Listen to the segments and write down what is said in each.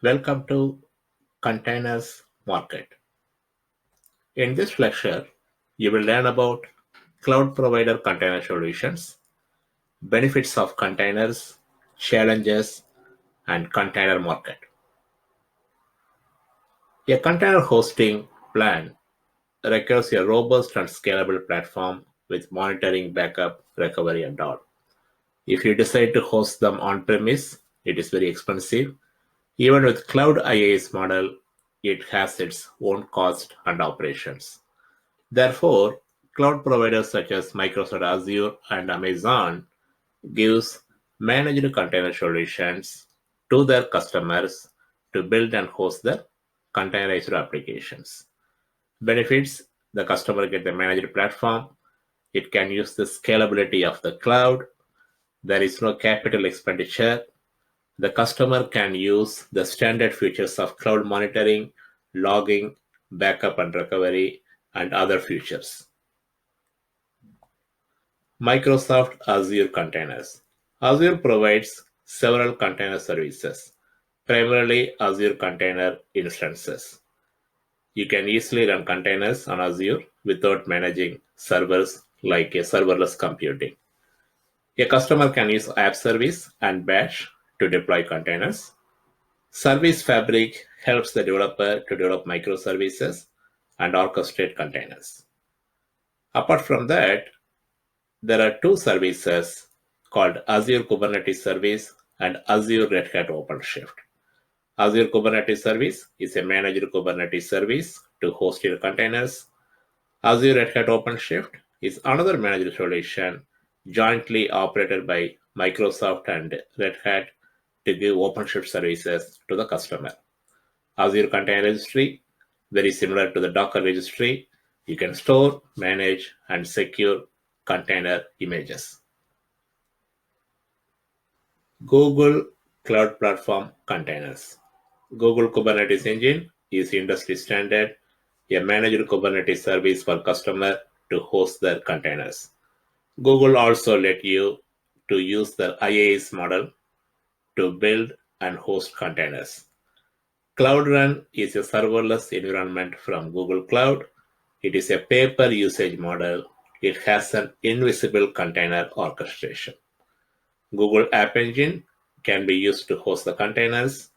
Welcome to Containers Market. In this lecture, you will learn about cloud provider container solutions, benefits of containers, challenges, and container market. A container hosting plan requires a robust and scalable platform with monitoring, backup, recovery, and all. If you decide to host them on-premise, it is very expensive. Even with cloud IaaS model, it has its own cost and operations. Therefore, cloud providers such as Microsoft Azure and Amazon gives managed container solutions to their customers to build and host their containerized applications. Benefits: the customer get the managed platform, it can use the scalability of the cloud, there is no capital expenditure, the customer can use the standard features of cloud monitoring, logging, backup and recovery, and other features. Microsoft Azure Containers. Azure provides several container services, primarily Azure Container Instances. You can easily run containers on Azure without managing servers like a serverless computing. A customer can use App Service and Batch to deploy containers. Service Fabric helps the developer to develop microservices and orchestrate containers. Apart from that, there are two services called Azure Kubernetes Service and Azure Red Hat OpenShift. Azure Kubernetes Service is a managed Kubernetes service to host your containers. Azure Red Hat OpenShift is another managed solution jointly operated by Microsoft and Red Hat to give OpenShift services to the customer. Azure Container Registry, very similar to the Docker registry, you can store, manage, and secure container images. Google Cloud Platform Containers. Google Kubernetes Engine is industry standard, a managed Kubernetes service for customer to host their containers. Google also let you to use the IaaS model to build and host containers. Cloud Run is a serverless environment from Google Cloud. It is a pay-per-usage model. It has an invisible container orchestration. Google App Engine can be used to host the containers.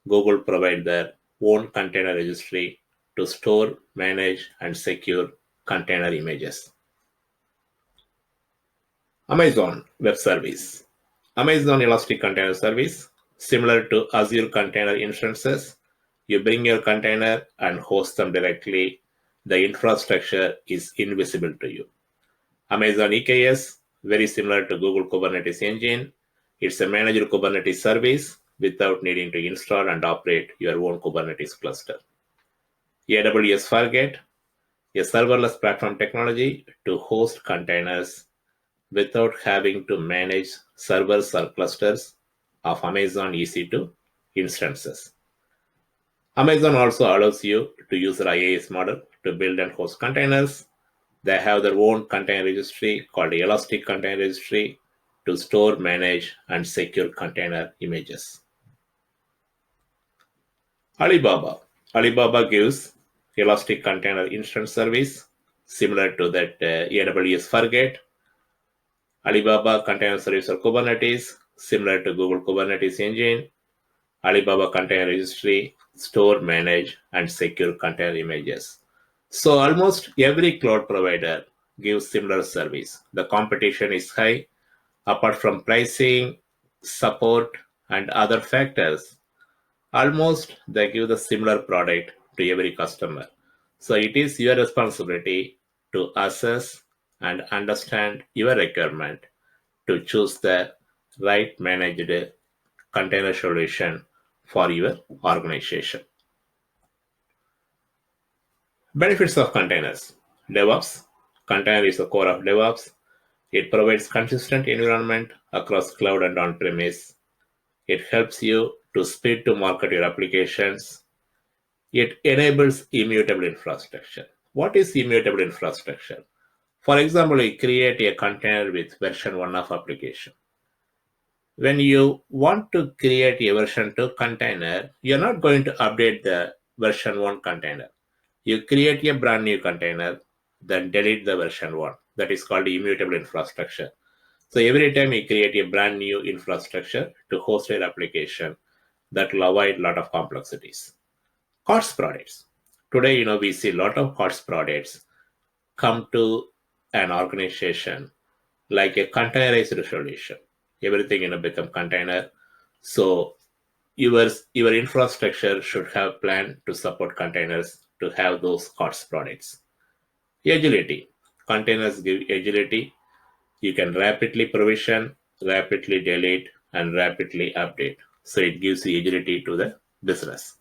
Google provides their own container registry to store, manage, and secure container images. Amazon Web Service. Amazon Elastic Container Service, similar to Azure Container Instances, you bring your container and host them directly. The infrastructure is invisible to you. Amazon EKS, very similar to Google Kubernetes Engine. It's a managed Kubernetes service without needing to install and operate your own Kubernetes cluster. AWS Fargate, a serverless platform technology to host containers without having to manage servers or clusters of Amazon EC2 instances. Amazon also allows you to use their IaaS model to build and host containers. They have their own container registry called Elastic Container Registry to store, manage, and secure container images. Alibaba. Alibaba gives Elastic Container Instance Service similar to that AWS Fargate. Alibaba Container Service or Kubernetes, similar to Google Kubernetes Engine. Alibaba Container Registry, store, manage, and secure container images. So almost every cloud provider gives similar service. The competition is high. Apart from pricing, support, and other factors, almost they give the similar product to every customer. So it is your responsibility to assess and understand your requirement to choose the right managed container solution for your organization. Benefits of containers. DevOps. Container is the core of DevOps. It provides consistent environment across cloud and on-premise. It helps you to speed to market your applications. It enables immutable infrastructure. What is immutable infrastructure? For example, you create a container with version 1 of application. When you want to create a version 2 container, you're not going to update the version 1 container. You create a brand new container, then delete the version 1. That is called immutable infrastructure. So every time you create a brand new infrastructure to host your application, that will avoid a lot of complexities. COTS products. Today, we see a lot of COTS products come to an organization like a containerized solution. Everything become container. So your infrastructure should have plan to support containers to have those COTS products. Agility. Containers give agility. You can rapidly provision, rapidly delete, and rapidly update. So it gives you agility to the business.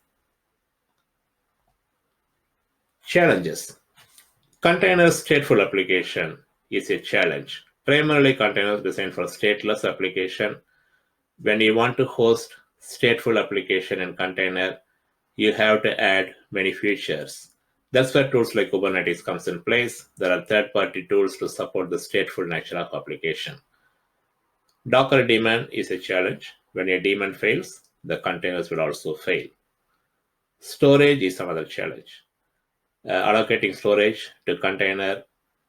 Challenges. Container stateful application is a challenge. Primarily, containers designed for stateless application. When you want to host stateful application in container, you have to add many features. That's where tools like Kubernetes comes in place. There are third-party tools to support the stateful nature of application. Docker daemon is a challenge. When a daemon fails, the containers will also fail. Storage is another challenge. Allocating storage to container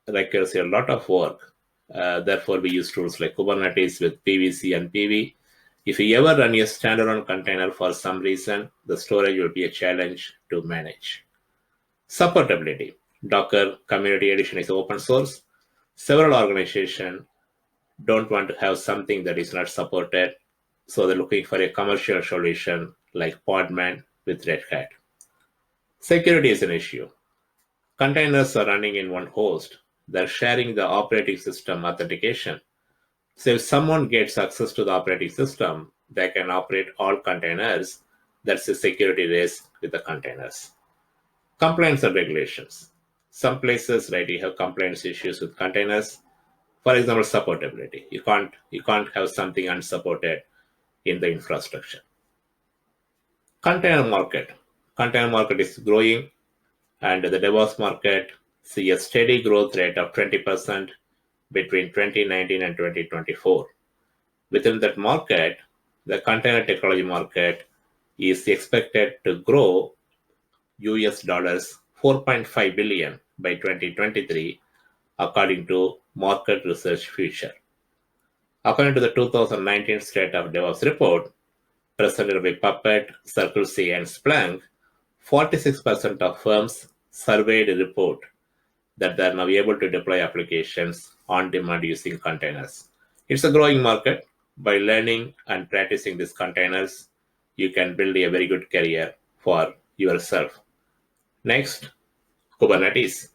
requires a lot of work. Therefore, we use tools like Kubernetes with PVC and PV. If you ever run a standalone container for some reason, the storage will be a challenge to manage. Supportability. Docker Community Edition is open source. Several organizations don't want to have something that is not supported, so they're looking for a commercial solution like Podman with Red Hat. Security is an issue. Containers are running in one host. They're sharing the operating system authentication. So if someone gets access to the operating system, they can operate all containers. That's a security risk with the containers. Compliance and regulations. Some places, right, you have compliance issues with containers. For example, supportability. You can't have something unsupported in the infrastructure. Container market. Container market is growing, and the DevOps market see a steady growth rate of 20% between 2019 and 2024. Within that market, the container technology market is expected to grow US dollars 4.5 billion by 2023, according to Market Research Future. According to the 2019 State of DevOps report, presented by Puppet, Circle C, and Splunk, 46% of firms surveyed report that they are now able to deploy applications on demand using containers. It's a growing market. By learning and practicing these containers, you can build a very good career for yourself. Next, Kubernetes.